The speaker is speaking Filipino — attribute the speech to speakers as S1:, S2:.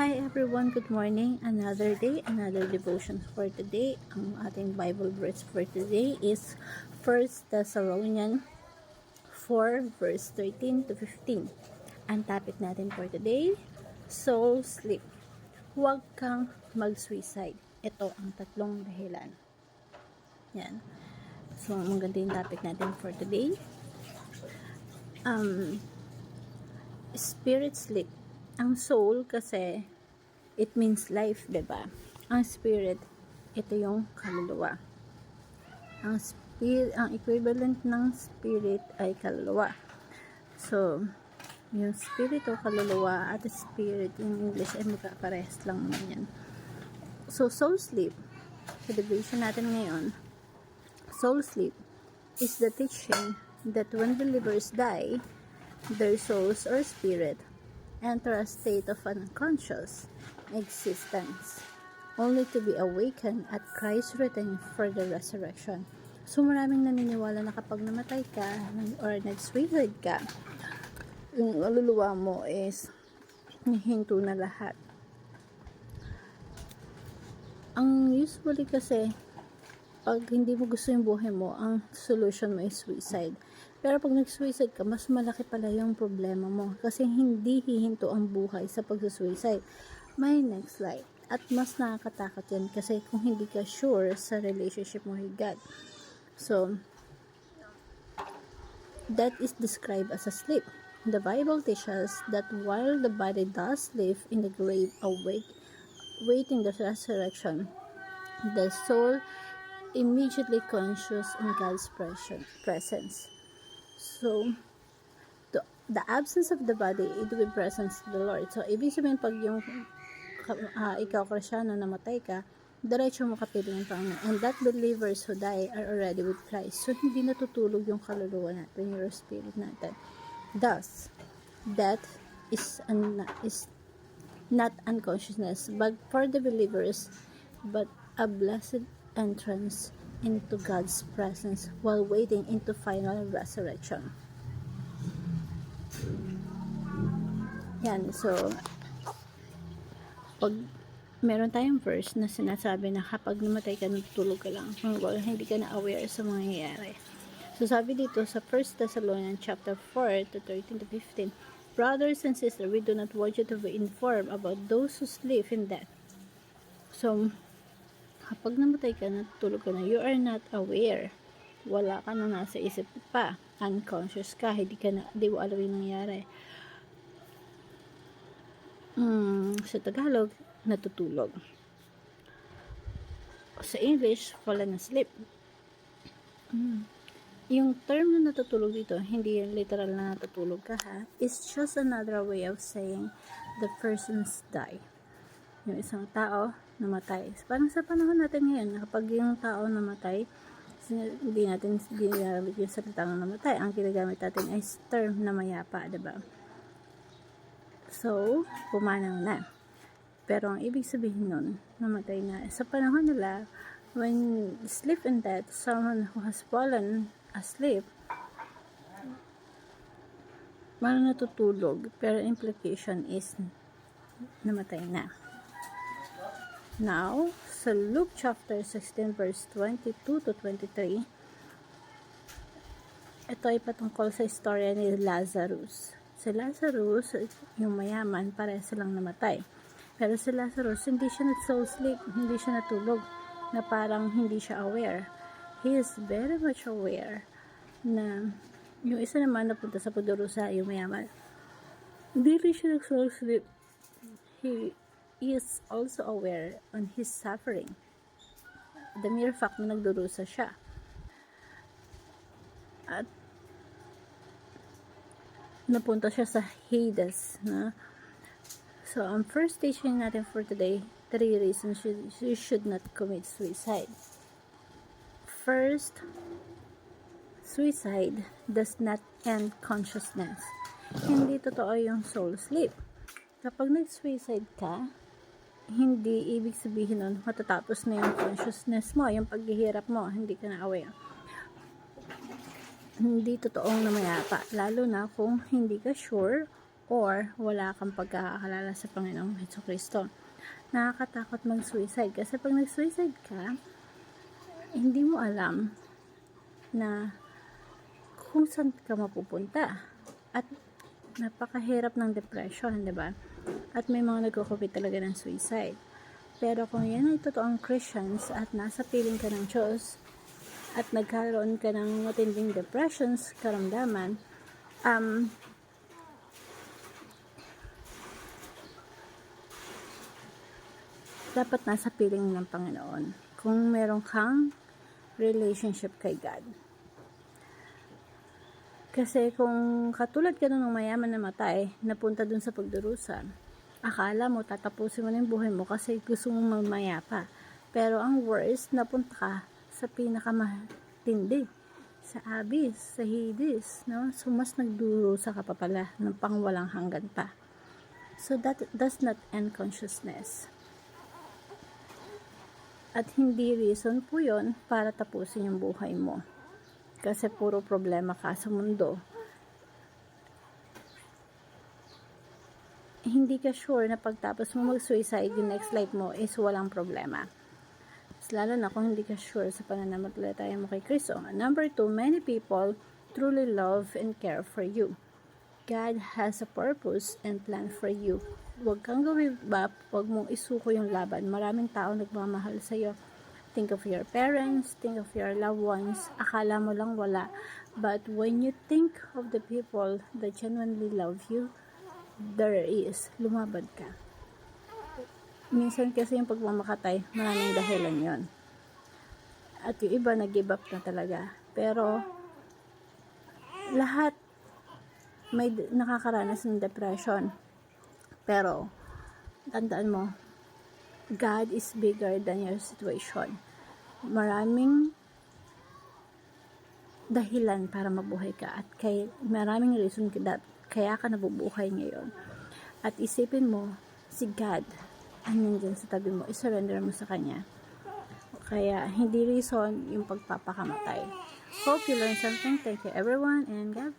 S1: Hi everyone, good morning. Another day, another devotion for today. Ang ating Bible verse for today is 1 Thessalonians 4 verse 13 to 15. Ang topic natin for today, soul sleep. Huwag kang mag-suicide. Ito ang tatlong dahilan. Yan. So, ang ganda yung topic natin for today. Spirit sleep. Ang soul kasi it means life, 'di ba? Ang spirit ito yung kaluluwa. Ang equivalent ng spirit ay kaluluwa. So, yung spirit o kaluluwa at spirit in English ay magkaparehas lang naman yan. So, soul sleep, sa devotion natin ngayon, soul sleep is the teaching that when believers die, their souls or spirit enter a state of unconscious existence, only to be awakened at Christ's return for the resurrection. So, maraming naniniwala na kapag namatay ka or nag-suicide ka, yung kaluluwa mo is hihinto na lahat. Ang usually kasi, pag hindi mo gusto yung buhay mo, ang solution mo is suicide. Pero pag nag-suicide ka, mas malaki pala yung problema mo. Kasi hindi hihinto ang buhay sa pag-suicide. May next slide. At mas nakakatakot yan kasi kung hindi ka sure sa relationship mo with God. So, that is described as a sleep. The Bible teaches that while the body does live in the grave awake, waiting the resurrection, the soul immediately conscious in God's presence. So, the absence of the body, it will be presence of the Lord. So, ibig sabihin pag yung ikaw, Kristyano, namatay ka, diretso mo kapiling ang Panginoon. And that believers who die are already with Christ. So, hindi natutulog yung kaluluwa natin, yung spirit natin. Thus, death is not unconsciousness, but for the believers, but a blessed entrance into God's presence while waiting into final resurrection. Yan, so pag meron tayong verse na sinasabi na kapag namatay ka, natutulog ka lang, hindi ka na aware sa mga nangyayari. So sabi dito sa 1 Thessalonians chapter 4 to 13 to 15, brothers and sisters, we do not want you to be informed about those who sleep in death. So, kapag namatay ka, natutulog ka na, you are not aware. Wala ka na nasa isip pa. Unconscious ka. Hindi mo alam yung nangyari. Sa Tagalog, natutulog. Sa English, fallen asleep. Yung term na natutulog dito, hindi literal na natutulog ka ha. It's just another way of saying the person's die. Yung isang tao namatay. Parang sa panahon natin ngayon, kapag yung tao namatay, hindi natin ginagamit yung salitang namatay. Ang ginagamit natin ay term na mayapa, diba? So, pumanaw na. Pero ang ibig sabihin nun, namatay na. Sa panahon nila, when sleep in death, someone who has fallen asleep, parang natutulog, pero implication is namatay na. Now, sa Luke chapter 16 verse 22 to 23, ito ay patungkol sa istorya ni Lazarus. Si Lazarus, yung mayaman, pareha silang namatay. Pero si Lazarus, hindi siya nag-soul sleep, hindi siya natulog, na parang hindi siya aware. He is very much aware na yung isa naman napunta sa padurusa, yung mayaman, hindi rin siya nag-soul sleep. He is also aware on his suffering. The mere fact na nagdurusa siya. At napunta siya sa Hades. Na? So, ang first teaching natin for today, 3 reasons you should not commit suicide. First, suicide does not end consciousness. Hindi totoo yung soul sleep. Kapag nag-suicide ka, hindi ibig sabihin nun matatapos na yung consciousness mo, yung paghihirap mo, hindi ka na aware. Hindi totoong namayapa, lalo na kung hindi ka sure or wala kang pagkakakalala sa Panginoong Hesukristo. Nakakatakot mag-suicide kasi pag nag-suicide ka, hindi mo alam na kung saan ka mapupunta. At napakahirap ng depression, di ba? At may mga nagko-commit talaga ng suicide. Pero kung yan ay totoong Christians at nasa piling ka ng Diyos at nagkaroon ka ng matinding depressions, karamdaman, dapat nasa piling ng Panginoon kung meron kang relationship kay God. Kasi kung katulad ka ng mayaman na matay, napunta dun sa pagdurusa, akala mo tatapusin mo na yung buhay mo kasi gusto mong mamayapa. Pero ang worst, napunta ka sa pinakamatindi, sa abyss, sa Hades, no? So mas nagdurusa ka pa pala ng pangwalang hanggan pa. So that does not end consciousness. At hindi reason po yon para tapusin yung buhay mo. Kasi puro problema ka sa mundo. Hindi ka sure na pagtapos mo mag-suicide, yung next life mo is walang problema. Lalo na kung hindi ka sure sa pananampalataya mo kay Kristo. Number 2, many people truly love and care for you. God has a purpose and plan for you. Huwag kang give up, huwag mong isuko yung laban. Maraming tao nagmamahal sa iyo. Think of your parents, think of your loved ones. Akala mo lang wala. But when you think of the people that genuinely love you, there is. Lumabad ka. Minsan kasi yung pagmamakatay, maraming dahilan yon. At yung iba nag-give up na talaga. Pero lahat may nakakaranas ng depression. Pero tandaan mo, God is bigger than your situation. Maraming dahilan para mabuhay ka at maraming reason kaya ka nabubuhay ngayon. At isipin mo, si God andyan dyan sa tabi mo, isurrender mo sa Kanya. Kaya hindi reason yung pagpapakamatay. Hope you learned something. Thank you everyone and God